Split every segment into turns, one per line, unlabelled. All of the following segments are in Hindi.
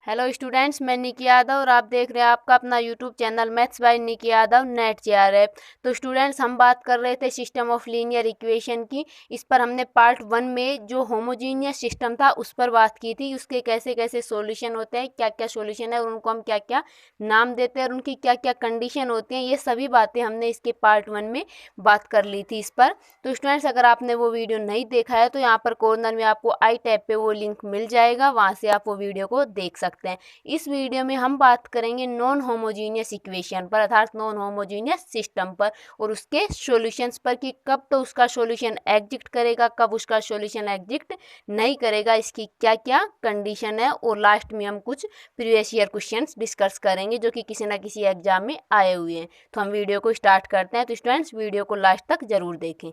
हेलो स्टूडेंट्स, मैं निकी यादव और आप देख रहे हैं आपका अपना YouTube channel maths by Nikki Yadav NET JRF. तो स्टूडेंट्स, हम बात कर रहे थे सिस्टम ऑफ लीनियर इक्वेशन की। इस पर हमने पार्ट 1 में जो होमोजीनियस सिस्टम था उस पर बात की थी। उसके कैसे कैसे सॉल्यूशन होते हैं, क्या क्या सॉल्यूशन है और उनको हम क्या क्या नाम देते हैं और उनकी क्या क्या कंडीशन होती हैं, ये सभी बातें हमने इसके पार्ट 1 में बात कर ली थी इस पर। तो स्टूडेंट्स, अगर आपने वो वीडियो नहीं देखा है तो यहाँ पर कॉर्नर में आपको आई टैब पे वो लिंक मिल जाएगा, वहाँ से आप वो वीडियो को देख सकते हैं। इस वीडियो में हम बात करेंगे नॉन होमोजीनियस इक्वेशन पर, अर्थात नॉन होमोजीनियस सिस्टम पर और उसके सॉल्यूशंस पर कि कब तो उसका सॉल्यूशन एग्जिस्ट करेगा, कब उसका सॉल्यूशन एग्जिस्ट नहीं करेगा, इसकी क्या क्या कंडीशन है। और लास्ट में हम कुछ प्रीवियस ईयर क्वेश्चंस डिस्कस करेंगे जो कि किसी ना किसी एग्जाम में आए हुए हैं। तो हम वीडियो को स्टार्ट करते हैं। तो स्टूडेंट्स, वीडियो को लास्ट तक जरूर देखें।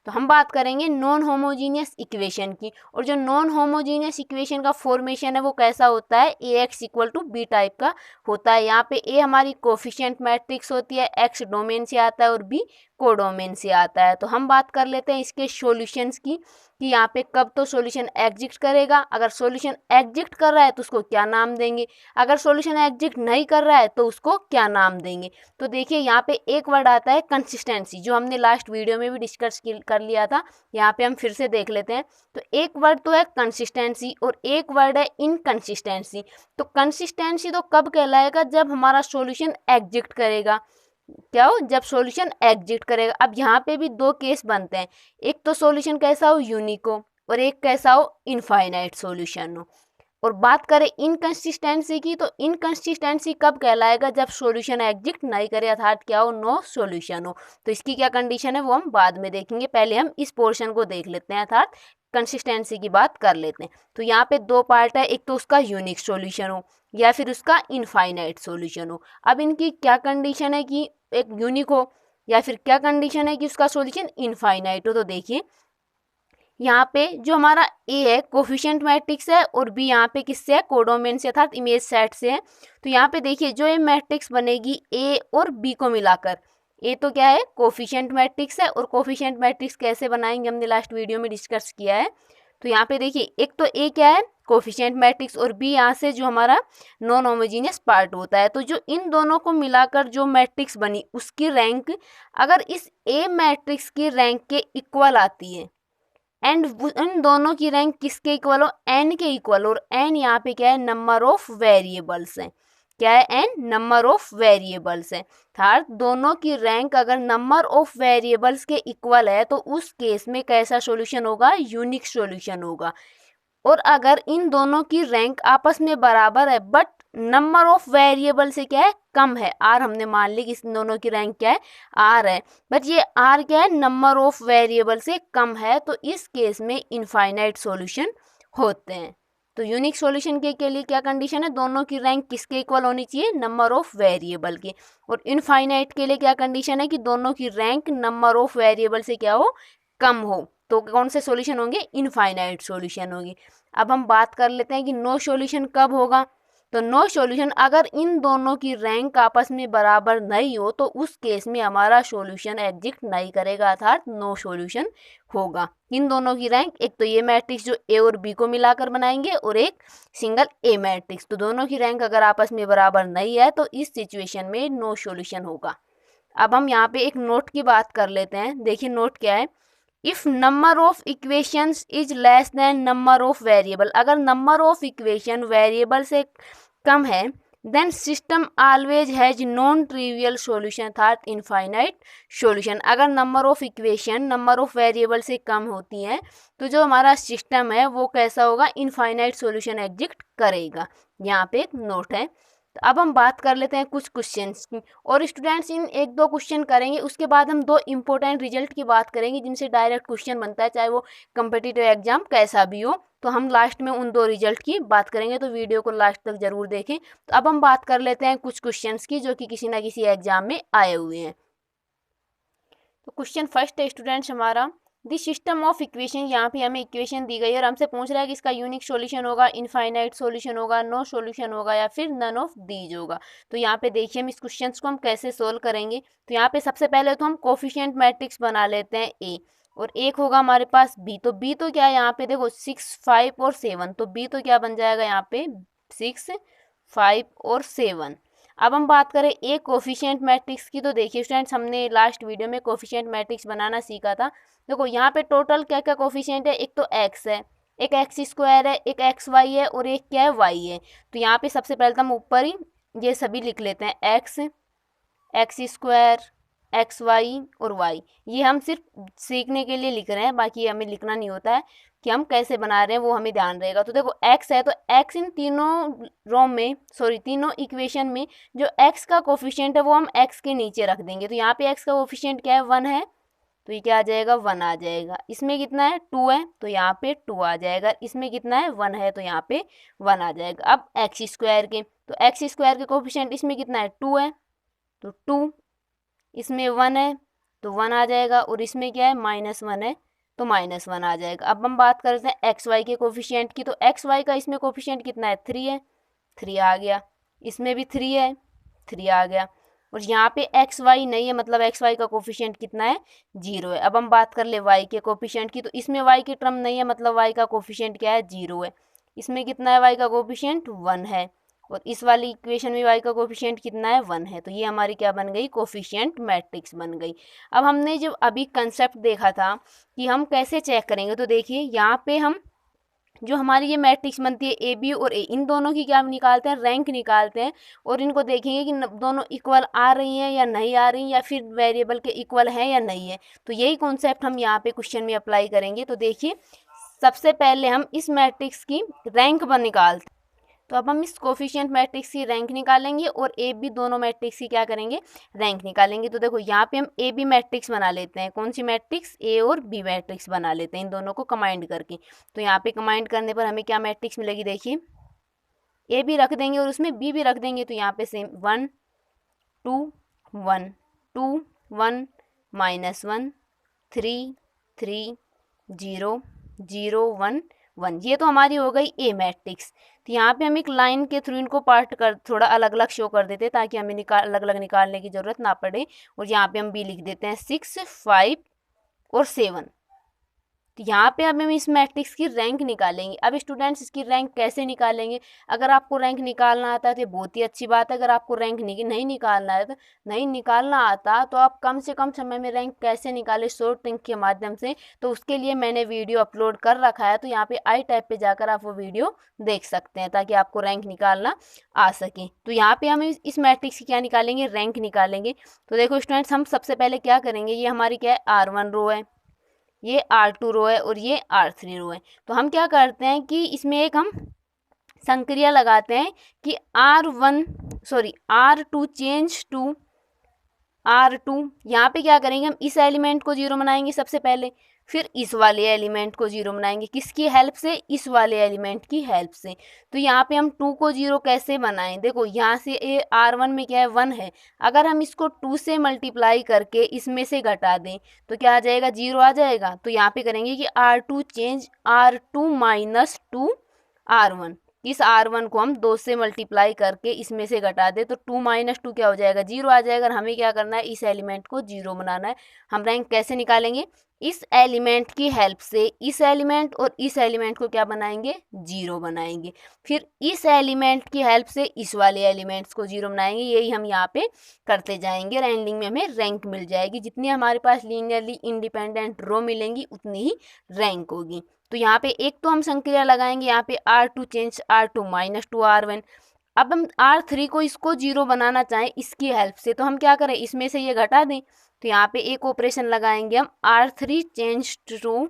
तो हम बात करेंगे नॉन होमोजीनियस इक्वेशन की। और जो नॉन होमोजीनियस इक्वेशन का फॉर्मेशन है वो कैसा होता है, A x equal to B type का होता है। यहाँ पे ए हमारी कोफिशिएंट मैट्रिक्स होती है, एक्स डोमेन से आता है और बी कोडोमेन से आता है। तो हम बात कर लेते हैं इसके सॉल्यूशंस की कि यहाँ पे कब तो सॉल्यूशन एग्जिस्ट करेगा। अगर सॉल्यूशन एग्जिस्ट कर रहा है तो उसको क्या नाम देंगे, अगर सॉल्यूशन एग्जिस्ट नहीं कर रहा है तो उसको क्या नाम देंगे। तो देखिए, यहाँ पे एक वर्ड आता है कंसिस्टेंसी, जो हमने लास्ट वीडियो में भी डिस्कस कर लिया था। यहाँ पे हम फिर से देख लेते हैं। तो एक वर्ड तो है कंसिस्टेंसी और एक वर्ड है इनकंसिस्टेंसी। तो कंसिस्टेंसी तो कब कहलाएगा, जब हमारा सॉल्यूशन एग्जिस्ट करेगा। क्या हो, जब सॉल्यूशन एग्जिस्ट करेगा। अब यहाँ पे भी दो केस बनते हैं, एक तो सॉल्यूशन कैसा हो, यूनिक हो, और एक कैसा हो, इनफाइनाइट सॉल्यूशन हो। और बात करें इनकंसिस्टेंसी की, तो इनकंसिस्टेंसी कब कहलाएगा, जब सॉल्यूशन एग्जिस्ट नहीं करे, अर्थात क्या हो, नो सॉल्यूशन हो। तो इसकी क्या कंडीशन है वो हम बाद में देखेंगे, पहले हम इस पोर्शन को देख लेते हैं, अर्थात कंसिस्टेंसी की बात कर लेते हैं। तो यहाँ पे दो पार्ट है, एक तो उसका यूनिक सॉल्यूशन हो या फिर उसका इनफाइनाइट सॉल्यूशन हो। अब इनकी क्या कंडीशन है कि एक यूनिक हो, या फिर क्या कंडीशन है कि उसका सॉल्यूशन इनफाइनाइट हो। तो देखिए, यहाँ पे जो हमारा ए है कोफिशिएंट मैट्रिक्स है और बी यहाँ पे किससे है, कोडोमेन से अर्थात इमेज सेट से है। तो यहाँ पे देखिए, जो ये मैट्रिक्स बनेगी ए और बी को मिलाकर, ए तो क्या है, कोफिशिएंट मैट्रिक्स है, और कोफिशिएंट मैट्रिक्स कैसे बनाएंगे हमने लास्ट वीडियो में डिस्कस किया है। तो यहाँ पे देखिए, एक तो ए क्या है, कोफिशिएंट मैट्रिक्स, और बी यहाँ से जो हमारा नॉन होमोजीनियस पार्ट होता है। तो जो इन दोनों को मिलाकर जो मैट्रिक्स बनी उसकी रैंक अगर इस ए मैट्रिक्स की रैंक के इक्वल आती है, एंड इन दोनों की रैंक किसके इक्वल हो, एन के इक्वल। और एन यहाँ पे क्या है, नंबर ऑफ वेरिएबल्स है। क्या है, एन नंबर ऑफ वेरिएबल्स है। थर्ड, दोनों की रैंक अगर नंबर ऑफ वेरिएबल्स के इक्वल है तो उस केस में कैसा सॉल्यूशन होगा, यूनिक सॉल्यूशन होगा। और अगर इन दोनों की रैंक आपस में बराबर है बट नंबर ऑफ वेरिएबल से क्या है, कम है, आर हमने मान ली कि इस दोनों की रैंक क्या है, आर है, बट ये आर क्या है, नंबर ऑफ वेरिएबल से कम है, तो इस केस में इनफाइनाइट सॉल्यूशन होते हैं। तो यूनिक सॉल्यूशन के लिए क्या कंडीशन है, दोनों की रैंक किसके इक्वल होनी चाहिए, नंबर ऑफ वेरिएबल की। और इनफाइनाइट के लिए क्या कंडीशन है कि दोनों की रैंक नंबर ऑफ वेरिएबल से क्या हो, कम हो। तो कौन से सॉल्यूशन होंगे, इनफाइनाइट सॉल्यूशन होगी। अब हम बात कर लेते हैं कि नो सॉल्यूशन कब होगा। तो नो सॉल्यूशन अगर इन दोनों की रैंक आपस में बराबर नहीं हो तो उस केस में हमारा सॉल्यूशन एग्जिस्ट नहीं करेगा, अर्थात नो सॉल्यूशन होगा। इन दोनों की रैंक, एक तो ये मैट्रिक्स जो ए और बी को मिलाकर बनाएंगे और एक सिंगल ए मैट्रिक्स, तो दोनों की रैंक अगर आपस में बराबर नहीं है तो इस सिचुएशन में नो सॉल्यूशन होगा। अब हम यहाँ पे एक नोट की बात कर लेते हैं। देखिए नोट क्या है, if number of equations is less than number of variable, अगर नंबर ऑफ इक्वेशन वेरिएबल से कम है, then system always has non trivial solution, अर्थात इनफाइनाइट सॉल्यूशन। अगर number of equation number of variable से कम होती है तो जो हमारा सिस्टम है वो कैसा होगा, इनफाइनाइट सॉल्यूशन एग्जिस्ट करेगा। यहाँ पे एक नोट है। तो अब हम बात कर लेते हैं कुछ क्वेश्चंस की, और स्टूडेंट्स इन एक दो क्वेश्चन करेंगे, उसके बाद हम दो इंपॉर्टेंट रिजल्ट की बात करेंगे जिनसे डायरेक्ट क्वेश्चन बनता है, चाहे वो कम्पिटिटिव एग्जाम कैसा भी हो। तो हम लास्ट में उन दो रिजल्ट की बात करेंगे, तो वीडियो को लास्ट तक जरूर देखें। तो अब हम बात कर लेते हैं कुछ क्वेश्चंस की जो कि किसी ना किसी एग्जाम में आए हुए हैं। तो क्वेश्चन फर्स्ट है स्टूडेंट्स हमारा, दी सिस्टम ऑफ इक्वेशन, यहाँ पे हमें इक्वेशन दी गई है और हमसे पूछ रहा है कि इसका यूनिक सॉल्यूशन होगा, इनफाइनाइट सॉल्यूशन होगा, नो सॉल्यूशन होगा या फिर नन ऑफ दीज होगा। तो यहाँ पे देखिए हम इस क्वेश्चन को हम कैसे सोल्व करेंगे। तो यहाँ पे सबसे पहले तो हम कोफिशिएंट मैट्रिक्स बना लेते हैं ए, और एक होगा हमारे पास बी। तो बी तो क्या है, यहाँ पे देखो 6, 5 और 7, तो बी तो क्या बन जाएगा यहाँ पे 6, 5 और 7। अब हम बात करें एक कोफिशिएंट मैट्रिक्स की, तो देखिए स्टूडेंट्स हमने लास्ट वीडियो में कोफिशिएंट मैट्रिक्स बनाना सीखा था। देखो यहाँ पे टोटल क्या क्या कोफिशिएंट है, एक तो x है, एक एक्स स्क्वायर है, एक एक्स वाई है और एक क्या है वाई है। तो यहाँ पे सबसे पहले तो हम ऊपर ही ये सभी लिख लेते हैं, x, x square, x y और वाई। ये हम सिर्फ सीखने के लिए लिख रहे हैं, बाकी हमें लिखना नहीं होता है कि हम कैसे बना रहे हैं, वो हमें ध्यान रहेगा। तो देखो x है तो x इन तीनों रो में, सॉरी तीनों इक्वेशन में जो x का कोफिशिएंट है वो हम x के नीचे रख देंगे। तो यहाँ पे x का कोफिशिएंट क्या है, 1 है, तो ये क्या आ जाएगा, 1 आ जाएगा। इसमें कितना है, 2 है, तो यहाँ पे 2 आ जाएगा। इसमें कितना है, 1 है, तो यहाँ पे 1 आ जाएगा। अब एक्स स्क्वायर के, तो एक्स स्क्वायर के कोफिशिएंट इसमें कितना है, 2 है, तो 2, इसमें 1 है तो 1 आ जाएगा, और इसमें क्या है, -1 है तो -1 आ जाएगा। अब हम बात करते हैं एक्स वाई के कोफिशिएंट की, तो एक्स वाई का इसमें कोफिशिएंट कितना है, 3 है, 3 आ गया। इसमें भी 3 है, 3 आ गया। और यहाँ पे एक्स वाई नहीं है, मतलब एक्स वाई का कोफिशिएंट कितना है, 0 है। अब हम बात कर ले वाई के कोफिशिएंट की, तो इसमें वाई की टर्म नहीं है, मतलब वाई का कोफिशिएंट क्या है, 0 है। इसमें कितना है, वाई का कोफिशिएंट 1 है, और इस वाली इक्वेशन में वाई का कोफिशिएंट कितना है, 1 है। तो ये हमारी क्या बन गई, कोफिशिएंट मैट्रिक्स बन गई। अब हमने जब अभी कंसेप्ट देखा था कि हम कैसे चेक करेंगे, तो देखिए यहाँ पे हम जो हमारी ये मैट्रिक्स बनती है ए बी और ए, इन दोनों की क्या निकालते हैं, रैंक निकालते हैं, और इनको देखेंगे कि दोनों इक्वल आ रही हैं या नहीं आ रही, या फिर वेरिएबल के इक्वल हैं या नहीं है। तो यही कॉन्सेप्ट हम यहाँ पे क्वेश्चन में अप्लाई करेंगे। तो देखिए सबसे पहले हम इस मैट्रिक्स की रैंक पर निकालते, तो अब हम इस कोफिशिएंट मैट्रिक्स की रैंक निकालेंगे और ए बी दोनों मैट्रिक्स की क्या करेंगे, रैंक निकालेंगे। तो देखो यहाँ पे हम ए बी मैट्रिक्स बना लेते हैं, कौन सी मैट्रिक्स, ए और बी मैट्रिक्स बना लेते हैं इन दोनों को कंबाइंड करके। तो यहाँ पे कंबाइंड करने पर हमें क्या मैट्रिक्स मिलेगी, देखिए ए बी रख देंगे और उसमें बी भी रख देंगे, तो यहाँ पे सेम 1 2 1 2 1 -1 3 3 0 0 1 1। ये तो हमारी हो गई ए मैट्रिक्स। तो यहाँ पे हम एक लाइन के थ्रू इनको पार्ट कर थोड़ा अलग अलग शो कर देते हैं, ताकि हमें अलग अलग निकालने की ज़रूरत ना पड़े। और यहाँ पे हम बी लिख देते हैं 6 5 और 7। तो यहाँ पे अब हम इस मैट्रिक्स की रैंक निकालेंगे। अब स्टूडेंट्स इसकी रैंक कैसे निकालेंगे, अगर आपको रैंक निकालना आता है तो बहुत ही अच्छी बात है। अगर आपको रैंक नहीं निकालना है, तो नहीं निकालना आता, तो आप कम से कम समय में रैंक कैसे निकालें शॉर्ट ट्रिक के माध्यम से, तो उसके लिए मैंने वीडियो अपलोड कर रखा है। तो यहाँ पे आई टैब पे जाकर आप वो वीडियो देख सकते हैं, ताकि आपको रैंक निकालना आ सके। तो यहाँ पे हम इस मैट्रिक्स की क्या निकालेंगे, रैंक निकालेंगे। तो देखो स्टूडेंट्स हम सबसे पहले क्या करेंगे, ये हमारी क्या है, R1 रो है, ये R2 रो है और ये R3 रो है। तो हम क्या करते हैं कि इसमें एक हम संक्रिया लगाते हैं कि R2 चेंज टू R2। यहाँ पे क्या करेंगे, हम इस एलिमेंट को 0 बनाएंगे सबसे पहले, फिर इस वाले एलिमेंट को 0 बनाएंगे, किसकी हेल्प से, इस वाले एलिमेंट की हेल्प से। तो यहाँ पे हम 2 को 0 कैसे बनाएं, देखो यहाँ से ये R1 में क्या है, 1 है, अगर हम इसको 2 से मल्टीप्लाई करके इसमें से घटा दें तो क्या आ जाएगा, 0 आ जाएगा। तो यहाँ पे करेंगे कि R2 change R2 minus 2 R1, इस R1 को हम 2 से मल्टीप्लाई करके इसमें से घटा दे तो 2 - 2 क्या हो जाएगा, 0 आ जाएगा। हमें क्या करना है, इस एलिमेंट को 0 बनाना है। हम रैंक कैसे निकालेंगे, इस एलिमेंट की हेल्प से इस एलिमेंट और इस एलिमेंट को क्या बनाएंगे, 0 बनाएंगे, फिर इस एलिमेंट की हेल्प से इस वाले एलिमेंट्स को 0 बनाएंगे। यही हम यहाँ पे करते जाएंगे, एंडिंग में हमें रैंक मिल जाएगी। जितनी हमारे पास लीनियरली इंडिपेंडेंट रो मिलेंगी उतनी ही रैंक होगी। तो यहाँ पे एक तो हम संक्रिया लगाएंगे, यहाँ पे R2 change R2 minus 2 R1। अब हम R3 को इसको 0 बनाना चाहें इसकी हेल्प से, तो हम क्या करें, इसमें से ये घटा दें। तो यहाँ पे एक ऑपरेशन लगाएंगे हम, R3 change to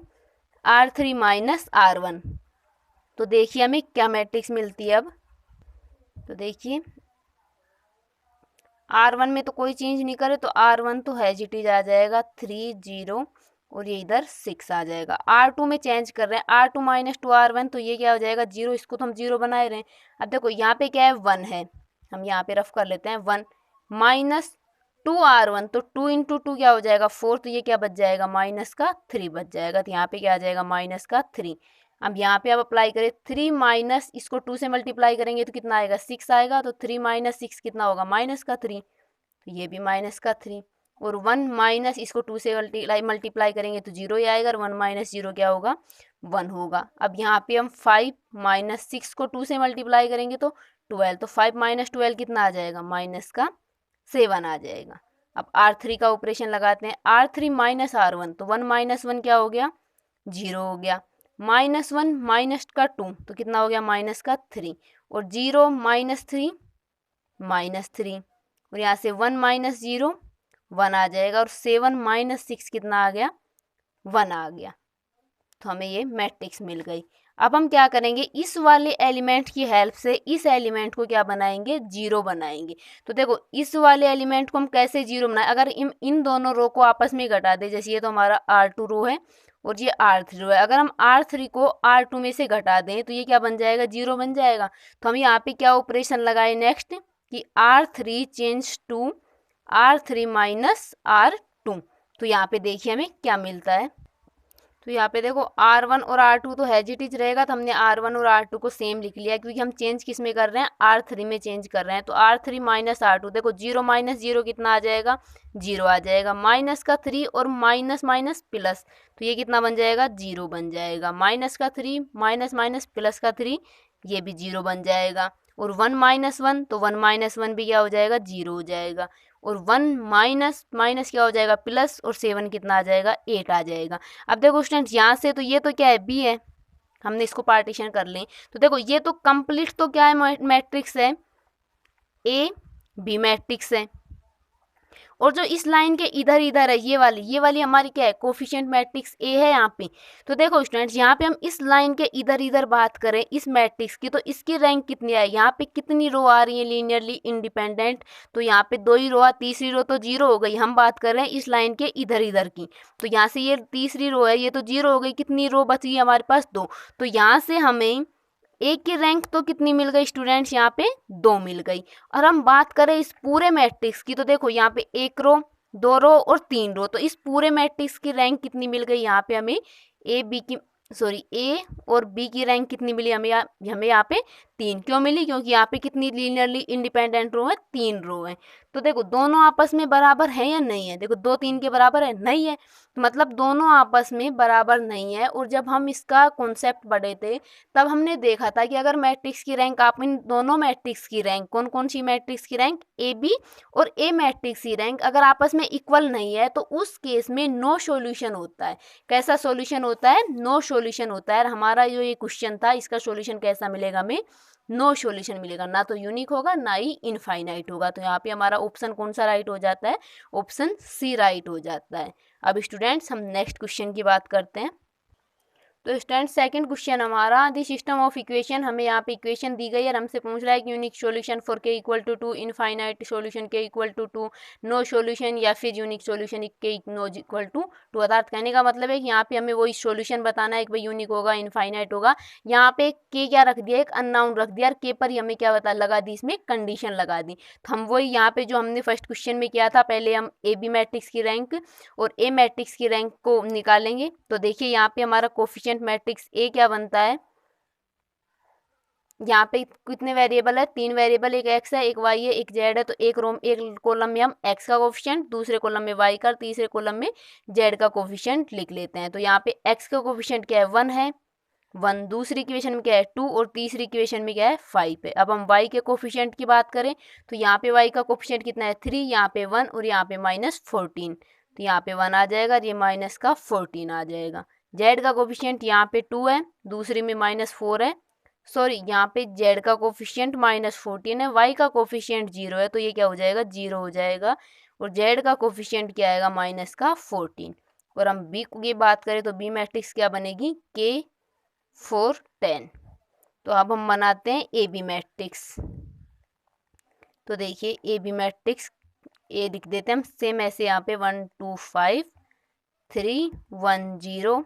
R3 minus R1। तो देखिए हमें क्या मैट्रिक्स मिलती है अब। तो देखिए R1 में तो कोई चेंज नहीं करे, तो R1 तो हैजिटीज आ जाएगा 3 0, और ये इधर 6 आ जाएगा। R2 में चेंज कर रहे हैं, R2 माइनस 2 R1, तो ये क्या हो जाएगा, 0, इसको तो हम 0 बनाए रहे हैं। अब देखो यहाँ पे क्या है, 1 है, हम यहाँ पे रफ कर लेते हैं, 1 माइनस 2 R1, तो 2 × 2 क्या हो जाएगा, 4, तो ये क्या बच जाएगा, माइनस का 3 बच जाएगा। तो यहाँ पे क्या आ जाएगा, माइनस का 3। अब यहाँ पे आप अप्लाई करें, 3 माइनस इसको 2 से मल्टीप्लाई करेंगे तो कितना आएगा, 6 आएगा। तो 3 - 6 कितना होगा, -3। तो ये भी -3। और 1 माइनस इसको 2 से मल्टीप्लाई करेंगे तो 0 ही आएगा, और 1 माइनस 0 क्या होगा, 1 होगा। अब यहाँ पे हम 5 माइनस 6 को 2 से मल्टीप्लाई करेंगे तो 12, तो 5 माइनस 12 कितना आ जाएगा, माइनस का 7 आ जाएगा। अब R3 का ऑपरेशन लगाते हैं, R3 माइनस R1, तो 1 माइनस 1 क्या हो गया, 0 हो गया। माइनस 1 माइनस का 2 तो कितना हो गया, माइनस का 3, और 0 माइनस 3 माइनस 3, और यहाँ से 1 माइनस 0 1 आ जाएगा, और 7 माइनस 6 कितना आ गया, 1 आ गया। तो हमें ये मैट्रिक्स मिल गई। अब हम क्या करेंगे, इस वाले एलिमेंट की हेल्प से इस एलिमेंट को क्या बनाएंगे, 0 बनाएंगे। तो देखो इस वाले एलिमेंट को हम कैसे 0 बनाए, अगर इन दोनों रो को आपस में घटा दे, जैसे ये तो हमारा R2 रो है और ये R3 रो है, अगर हम R3 को R2 में से घटा दें तो ये क्या बन जाएगा, 0 बन जाएगा। तो हम यहाँ पे क्या ऑपरेशन लगाए नेक्स्ट, कि R3 change to R3 minus R2। तो यहाँ पे देखिए हमें क्या मिलता है, तो यहाँ पे देखो R1 और R2 तो हैज इट इज रहेगा, तो हमने R1 और R2 को सेम लिख लिया, क्योंकि हम चेंज किस में कर रहे हैं, R3 में चेंज कर रहे हैं। तो R3 माइनस R2, देखो 0 माइनस 0 कितना आ जाएगा, 0 आ जाएगा। माइनस का 3 और माइनस माइनस प्लस, तो ये कितना बन जाएगा, 0 बन जाएगा। माइनस का 3 माइनस माइनस प्लस का 3, ये भी 0 बन जाएगा। और 1 माइनस 1, तो 1 माइनस 1 भी क्या हो जाएगा, 0 हो जाएगा। और 1 माइनस माइनस क्या हो जाएगा, प्लस, और 7 कितना आ जाएगा, 8 आ जाएगा। अब देखो स्टूडेंट्स यहाँ से तो ये तो क्या है, बी है, हमने इसको पार्टीशन कर लें, तो देखो ये तो कंप्लीट तो क्या है, मैट्रिक्स है, ए बी मैट्रिक्स है। और जो इस लाइन के इधर इधर है, ये वाली हमारी क्या है, कोफिशिएंट मैट्रिक्स ए है यहाँ पे। तो देखो स्टूडेंट्स यहाँ पे हम इस लाइन के इधर इधर बात करें इस मैट्रिक्स की, तो इसकी रैंक कितनी है, यहाँ पे कितनी रो आ रही है लीनियरली इंडिपेंडेंट, तो यहाँ पे 2 ही रो, तीसरी रो तो 0 हो गई। हम बात कर रहे हैं इस लाइन के इधर इधर की, तो यहाँ से ये तीसरी रो है, ये तो 0 हो गई, कितनी रो बच गई हमारे पास, 2। तो यहाँ से हमें एक की रैंक तो कितनी मिल गई स्टूडेंट्स, यहाँ पे 2 मिल गई। और हम बात करें इस पूरे मैट्रिक्स की, तो देखो यहाँ पे 1 रो, 2 रो और 3 रो, तो इस पूरे मैट्रिक्स की रैंक कितनी मिल गई, यहाँ पे हमें ए और बी की रैंक कितनी मिली हमें, यहाँ पे 3 क्यों मिली, क्योंकि यहाँ पे कितनी लीनियरली इंडिपेंडेंट रो है, 3 रो है। तो देखो दोनों आपस में बराबर है या नहीं है, देखो 2 3 के बराबर है, नहीं है, तो मतलब दोनों आपस में बराबर नहीं है। और जब हम इसका कॉन्सेप्ट पढ़े थे तब हमने देखा था कि अगर मैट्रिक्स की रैंक, आप इन दोनों मैट्रिक्स की रैंक, कौन कौन सी मैट्रिक्स की रैंक, ए बी और ए मैट्रिक्स की रैंक अगर आपस में इक्वल नहीं है तो उस केस में नो सॉल्यूशन होता है। कैसा सॉल्यूशन होता है, नो सॉल्यूशन होता है। हमारा जो ये क्वेश्चन था इसका सॉल्यूशन कैसा मिलेगा हमें, नो सॉल्यूशन मिलेगा, ना तो यूनिक होगा ना ही इनफाइनाइट होगा। तो यहाँ पे हमारा ऑप्शन कौन सा राइट हो जाता है, ऑप्शन सी राइट हो जाता है। अब स्टूडेंट्स हम नेक्स्ट क्वेश्चन की बात करते हैं। तो स्टूडेंट सेकंड क्वेश्चन हमारा, द सिस्टम ऑफ इक्वेशन, हमें यहाँ पे इक्वेशन दी गई है और हमसे पूछ रहा है कि यूनिक सॉल्यूशन फॉर के इक्वल टू 2, इनफाइनाइट सॉल्यूशन के इक्वल टू 2, नो सॉल्यूशन या फिर यूनिक सॉल्यूशन के नो इक्वल टू 2। अर्थात कहने का मतलब है कि यहाँ पे हमें वही सॉल्यूशन बताना है कि भाई यूनिक होगा, इनफाइनाइट होगा। यहाँ पे के क्या रख दिया, एक अननाउन रख दिया, और के पर ही हमें क्या बता लगा दी, इसमें कंडीशन लगा दी। तो हम वही यहाँ पे जो हमने फर्स्ट क्वेश्चन में किया था, पहले हम ए बी मैट्रिक्स की रैंक और ए मैट्रिक्स की रैंक को निकालेंगे। तो देखिए यहाँ पे हमारा कोफिशिएंट मैट्रिक्स ए क्या बनता है, यहाँ पे कितने वेरिएबल है, 3 वेरिएबल, एक एक्स है, एक वाई है, एक जेड है। तो एक कॉलम में हम एक्स का कोफिशिएंट, दूसरे कॉलम में वाई का, तीसरे कॉलम में जेड का कोफिशिएंट लिख लेते हैं। तो यहाँ पे एक्स का कोफिशिएंट क्या है, 1 है, 1, दूसरी इक्वेशन में क्या है 2, और तीसरी इक्वेशन में क्या है 5 है। अब हम y के कोफिशिएंट की बात करें तो यहाँ पे y का कोफिशिएंट कितना है 3, यहाँ पे 1 और यहाँ पे -14। तो यहाँ पे 1 आ जाएगा और ये माइनस का 14 आ जाएगा। z का कोफिशिएंट यहाँ पे 2 है, दूसरी में -4 है, सॉरी यहाँ पे z का कोफिशिएंट -14 है, y का कोफिशिएंट 0 है, तो ये क्या हो जाएगा 0 हो जाएगा। और z का कोफिशिएंट क्या आएगा -14। और हम b की बात करें तो b मैट्रिक्स क्या बनेगी k 4 10। तो अब हम बनाते हैं ए बी मैट्रिक्स। तो देखिए ए बी मैट्रिक्स ए लिख देते हैं हम सेम ऐसे, यहाँ पे 1 2 5 3 1 0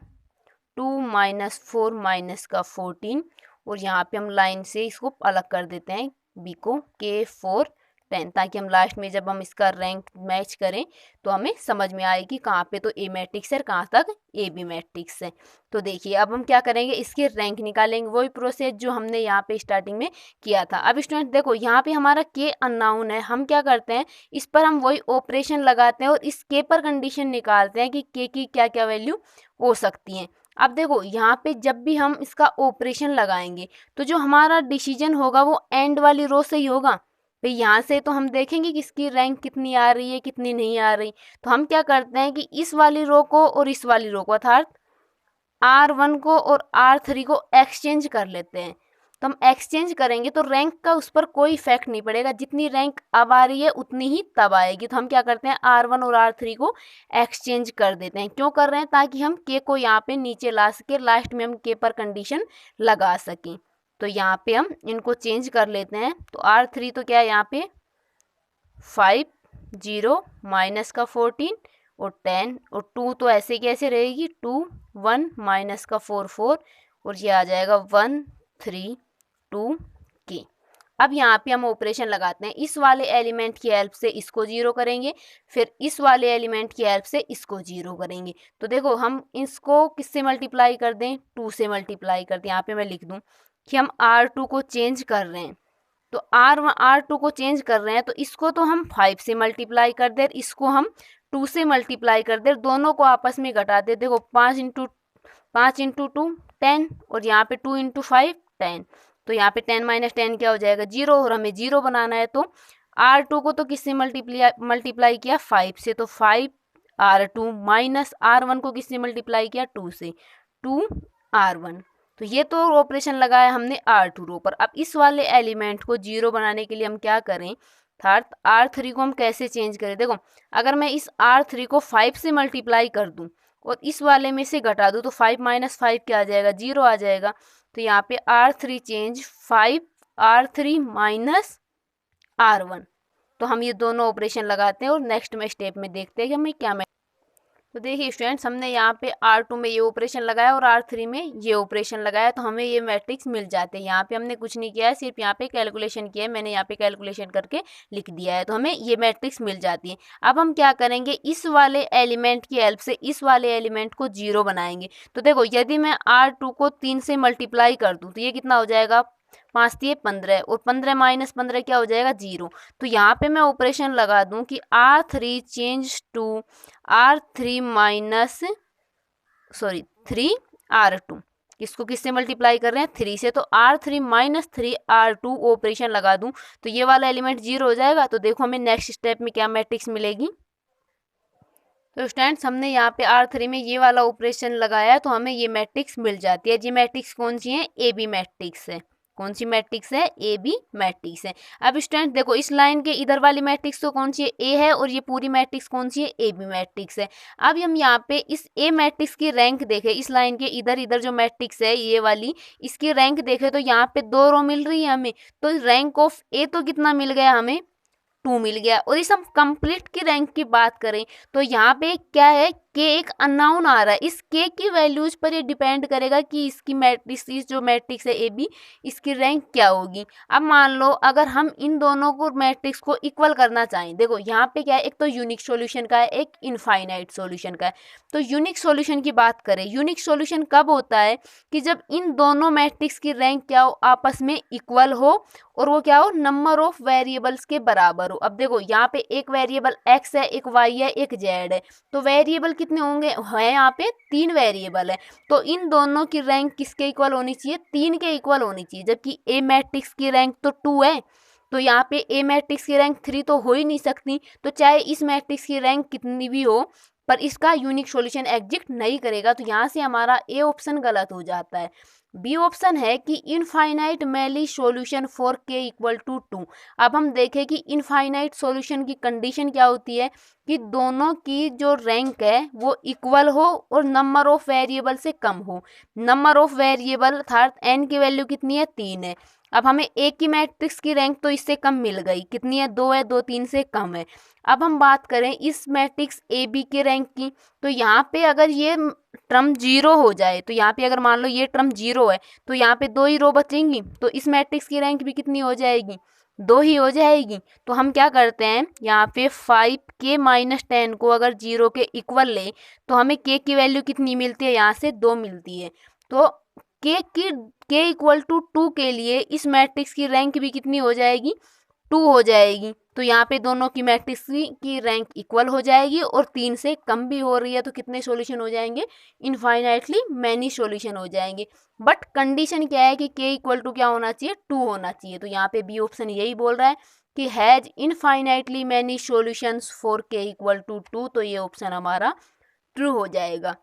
2 -4 माइनस का 14, और यहाँ पे हम लाइन से इसको अलग कर देते हैं बी को, के 4 10, ताकि हम लास्ट में जब हम इसका रैंक मैच करें तो हमें समझ में आए कि कहाँ पे तो ए मैट्रिक्स है, कहाँ तक ए बी मैट्रिक्स है। तो देखिए अब हम क्या करेंगे, इसके रैंक निकालेंगे, वही प्रोसेस जो हमने यहाँ पे स्टार्टिंग में किया था। अब स्टूडेंट देखो यहाँ पे हमारा के अननोन है, हम क्या करते हैं, इस पर हम वही ऑपरेशन लगाते हैं और इस के पर कंडीशन निकालते हैं कि के की क्या क्या वैल्यू हो सकती है। अब देखो यहाँ पे जब भी हम इसका ऑपरेशन लगाएंगे तो जो हमारा डिसीजन होगा वो एंड वाली रो से ही होगा। भाई यहाँ से तो हम देखेंगे कि इसकी रैंक कितनी आ रही है, कितनी नहीं आ रही। तो हम क्या करते हैं कि इस वाली रो को और इस वाली रो को अर्थात R1 को और R3 को एक्सचेंज कर लेते हैं। तो हम एक्सचेंज करेंगे तो रैंक का उस पर कोई इफेक्ट नहीं पड़ेगा, जितनी रैंक अब आ रही है उतनी ही तब आएगी। तो हम क्या करते हैं, R1 और R3 को एक्सचेंज कर देते हैं। क्यों कर रहे हैं, ताकि हम के को यहाँ पे नीचे ला सके, लास्ट में हम के पर कंडीशन लगा सकें। तो यहाँ पे हम इनको चेंज कर लेते हैं। तो R3 तो क्या है यहाँ पे 5 0 माइनस का 14 और 10 और 2 तो ऐसे कैसे रहेगी 2 1 माइनस का 4 4 और ये आ जाएगा 1 3 2 के। अब यहाँ पे हम ऑपरेशन लगाते हैं, इस वाले एलिमेंट की हेल्प से इसको जीरो करेंगे, फिर इस वाले एलिमेंट की हेल्प से इसको जीरो करेंगे। तो देखो हम इसको किससे मल्टीप्लाई कर दें, 2 से मल्टीप्लाई कर दें। यहाँ पे मैं लिख दूँ कि हम R2 को चेंज कर रहे हैं, तो R2 को चेंज कर रहे हैं तो इसको तो हम 5 से मल्टीप्लाई कर दे, इसको हम 2 से मल्टीप्लाई कर दे, दोनों को आपस में घटा दे। देखो 5 इंटू 2 10 और यहाँ पे 2 इंटू 5 10। तो यहाँ पे 10 माइनस 10 क्या हो जाएगा 0, और हमें 0 बनाना है। तो R2 को तो किससे मल्टीप्लाई किया 5 से, तो 5 R2 माइनस R1 को किससे मल्टीप्लाई किया 2 से, 2 R1। तो ये तो ऑपरेशन लगाया हमने R2 रो पर। अब इस वाले एलिमेंट को 0 बनाने के लिए हम क्या करें, अर्थात R3 को हम कैसे चेंज करें। देखो अगर मैं इस R3 को 5 से मल्टीप्लाई कर दूं और इस वाले में से घटा दूं तो 5 माइनस 5 क्या आ जाएगा 0 आ जाएगा। तो यहाँ पे R3 change 5 R3 minus R1। तो हम ये दोनों ऑपरेशन लगाते हैं और नेक्स्ट में स्टेप में देखते हैं कि हमें क्या। तो देखिए स्टूडेंट्स, हमने यहाँ पे R2 में ये ऑपरेशन लगाया और R3 में ये ऑपरेशन लगाया, तो हमें ये मैट्रिक्स मिल जाते हैं। यहाँ पे हमने कुछ नहीं किया है, सिर्फ यहाँ पे कैलकुलेशन किया है, मैंने यहाँ पे कैलकुलेशन करके लिख दिया है, तो हमें ये मैट्रिक्स मिल जाती है। अब हम क्या करेंगे, इस वाले एलिमेंट की हेल्प से इस वाले एलिमेंट को 0 बनाएंगे। तो देखो यदि मैं R2 को 3 से मल्टीप्लाई कर दूँ तो ये कितना हो जाएगा 5 दिए 15 और 15 माइनस 15 क्या हो जाएगा 0। तो यहाँ पे मैं ऑपरेशन लगा दूं कि R3 change to R3 minus 3 R2, इसको किससे मल्टीप्लाई कर रहे हैं 3 से, तो R3 माइनस 3 R2 ऑपरेशन लगा दूं तो ये वाला एलिमेंट 0 हो जाएगा। तो देखो हमें नेक्स्ट स्टेप में क्या मैट्रिक्स मिलेगी। तो स्टूडेंट्स, हमने यहाँ पे R3 में ये वाला ऑपरेशन लगाया है तो हमें ये मैट्रिक्स मिल जाती है। ये मैट्रिक्स कौन सी है, ए बी मैट्रिक्स है। कौन सी मैट्रिक्स है, ए बी मैट्रिक्स है। अब स्टूडेंट देखो इस लाइन के इधर वाली मैट्रिक्स तो कौन सी है, ए है, और ये पूरी मैट्रिक्स कौन सी है, ए बी मैट्रिक्स है। अब हम यहाँ पे इस ए मैट्रिक्स की रैंक देखें, इस लाइन के इधर इधर जो मैट्रिक्स है ये वाली, इसकी रैंक देखें तो यहाँ पे 2 रो मिल रही है हमें। तो रैंक ऑफ ए तो कितना मिल गया हमें 2 मिल गया। और इस हम कंप्लीट की रैंक की बात करें तो यहाँ पे क्या है, के एक अननोन आ रहा है, इस के की वैल्यूज पर ये डिपेंड करेगा कि इसकी मैट्रिक्स, इस जो मैट्रिक्स है ए बी, इसकी रैंक क्या होगी। अब मान लो अगर हम इन दोनों को मैट्रिक्स को इक्वल करना चाहें, देखो यहाँ पे क्या है, एक तो यूनिक सॉल्यूशन का है, एक इनफाइनाइट सॉल्यूशन का है। तो यूनिक सॉल्यूशन की बात करें, यूनिक सॉल्यूशन कब होता है कि जब इन दोनों मैट्रिक्स की रैंक क्या हो, आपस में इक्वल हो, और वो क्या हो, नंबर ऑफ वेरिएबल्स के बराबर हो। अब देखो यहाँ पे एक वेरिएबल x है, एक y है, एक z है, तो वेरिएबल कितने होंगे, है यहाँ पे 3 वेरिएबल है। तो इन दोनों की रैंक किसके इक्वल होनी चाहिए, 3 के इक्वल होनी चाहिए। जबकि ए मैट्रिक्स की रैंक तो 2 है, तो यहाँ पे ए मैट्रिक्स की रैंक 3 तो हो ही नहीं सकती। तो चाहे इस मैट्रिक्स की रैंक कितनी भी हो, पर इसका यूनिक सॉल्यूशन एग्जिस्ट नहीं करेगा। तो यहाँ से हमारा ए ऑप्शन गलत हो जाता है। बी ऑप्शन है कि इनफाइनाइट मैली सॉल्यूशन फॉर के इक्वल टू 2। अब हम देखें कि इनफाइनाइट सॉल्यूशन की कंडीशन क्या होती है कि दोनों की जो रैंक है वो इक्वल हो और नंबर ऑफ वेरिएबल से कम हो। नंबर ऑफ वेरिएबल अर्थात n की वैल्यू कितनी है 3 है। अब हमें ए की मैट्रिक्स की रैंक तो इससे कम मिल गई, कितनी है, 2 है, 2 3 से कम है। अब हम बात करें इस मैट्रिक्स ए बी के रैंक की, तो यहाँ पे अगर ये टर्म 0 हो जाए, तो यहाँ पे अगर मान लो ये टर्म 0 है, तो यहाँ पे 2 ही रो बचेंगी, तो इस मैट्रिक्स की रैंक भी कितनी हो जाएगी, 2 ही हो जाएगी। तो हम क्या करते हैं, यहाँ पे 5k-10 को अगर 0 के इक्वल ले तो हमें k की वैल्यू कितनी मिलती है, यहाँ से 2 मिलती है। तो k इक्वल टू 2 के लिए इस मैट्रिक्स की रैंक भी कितनी हो जाएगी, 2 हो जाएगी। तो यहाँ पे दोनों की मैट्रिक्स की रैंक इक्वल हो जाएगी और 3 से कम भी हो रही है, तो कितने सॉल्यूशन हो जाएंगे, इनफाइनाइटली मैनी सॉल्यूशन हो जाएंगे। बट कंडीशन क्या है कि k इक्वल टू क्या होना चाहिए, 2 होना चाहिए। तो यहाँ पे बी ऑप्शन यही बोल रहा है कि has infinitely many solutions for k equal to 2, तो ये ऑप्शन हमारा ट्रू हो जाएगा।